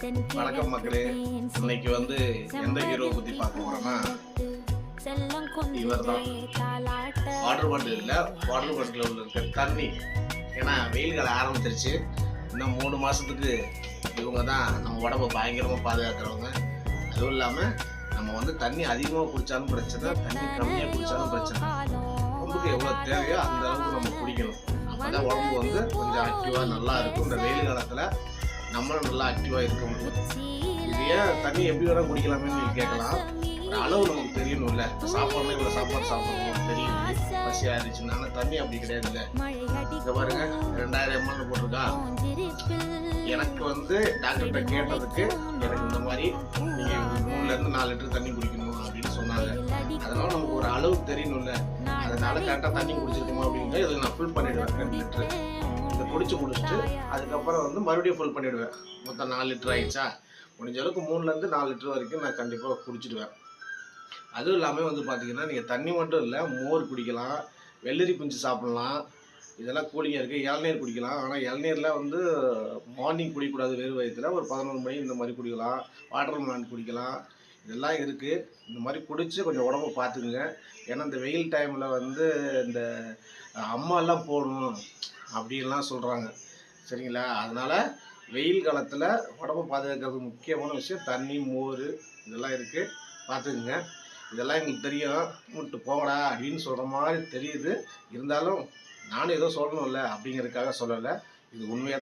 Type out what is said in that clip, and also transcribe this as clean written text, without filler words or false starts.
வணக்கம் மக்களே. இன்னைக்கு வந்து எந்த ஹீரோ பத்தி பார்க்க போறோம்னா இவர் தான். வாட்டர் பாட்டில் உள்ள தண்ணி. ஏன்னா வெயில் காலம் ஆரம்பிச்சிருச்சு. இன்னும் 3 மாசத்துக்கு இவங்க தான் நம்ம உடம்பை பயங்கரமா பாதுகாக்கிறவங்க. அதுவும் இல்லாம நம்ம வந்து தண்ணி அதிகமாக குடிச்சாலும் பிரச்சனை, தண்ணி கம்மியாக குடிச்சாலும் பிரச்சனை. உடம்புக்கு எவ்வளோ தேவையோ அந்த அளவுக்கு நம்ம குடிக்கணும். அப்பதான் உடம்பு வந்து கொஞ்சம் ஆக்டிவா நல்லா இருக்கும். இந்த வெயில் காலத்துல நம்மளும் நல்லா ஆக்டிவாக இருக்க முடியும். இது ஏன் தண்ணி எப்படி வேணால் குடிக்கலாமே நீங்கள் கேட்கலாம். ஒரு அளவு நமக்கு தெரியணும்ல. சாப்பாடுனா இவ்வளோ சாப்பாடு சாப்பிடணும் தெரியும். பசி ஆயிடுச்சுனால தண்ணி அப்படி கிடையாது. இல்லை இங்கே பாருங்க 2000 ml போட்டிருக்கா. எனக்கு வந்து டாக்டர்கிட்ட கேட்டதுக்கு எனக்கு இந்த மாதிரி நீங்கள் 3 to 4 லிட்டர் தண்ணி குடிக்கணும் அப்படின்னு சொன்னாங்க. அதனால நமக்கு ஒரு அளவு தெரியணும்ல. அதனால கரெக்டாக தண்ணி குடிச்சிருக்கோம் அப்படின்ட்டு இதில் நான் ஃபுல் பண்ணிடுவேன் 2 லிட்டரு. இதை குடிச்சு முடிச்சுட்டு அதுக்கப்புறம் வந்து மறுபடியும் ஃபுல் பண்ணிவிடுவேன். மொத்தம் 4 லிட்டர் ஆயிடுச்சா. முடிஞ்ச அளவுக்கு 3 to 4 லிட்டர் வரைக்கும் நான் கண்டிப்பாக குடிச்சிடுவேன். அதுவும் இல்லாமல் வந்து பார்த்தீங்கன்னா நீங்கள் தண்ணி மட்டும் இல்லை, மோர் குடிக்கலாம், வெள்ளரி பிஞ்சு சாப்பிட்லாம். இதெல்லாம் கூலிங்காக இருக்குது. இளநீர் குடிக்கலாம். ஆனால் இளநீரில் வந்து மார்னிங் குடிக்கக்கூடாது, வெறும் வயிற்றில். ஒரு 11 மணி இந்த மாதிரி குடிக்கலாம். வாட்டர் மெலன் குடிக்கலாம். இதெல்லாம் இருக்குது. இந்த மாதிரி குடித்து கொஞ்சம் உடம்பை பார்த்துக்குங்க. ஏன்னா இந்த வெயில் டைமில் வந்து இந்த அம்மாலாம் போடணும் அப்படின்லாம் சொல்கிறாங்க, சரிங்களா? அதனால் வெயில் காலத்தில் உடம்பை பாதுகாக்கிறது முக்கியமான விஷயம் தண்ணி, மோர் இதெல்லாம் இருக்குது. பார்த்துக்குங்க. இதெல்லாம் எங்களுக்கு தெரியும், விட்டு போகடா அப்படின்னு சொல்கிற மாதிரி தெரியுது. இருந்தாலும் நானும் ஏதோ சொல்லணும்ல அப்படிங்கிறதுக்காக சொல்லலை. இது உண்மையாக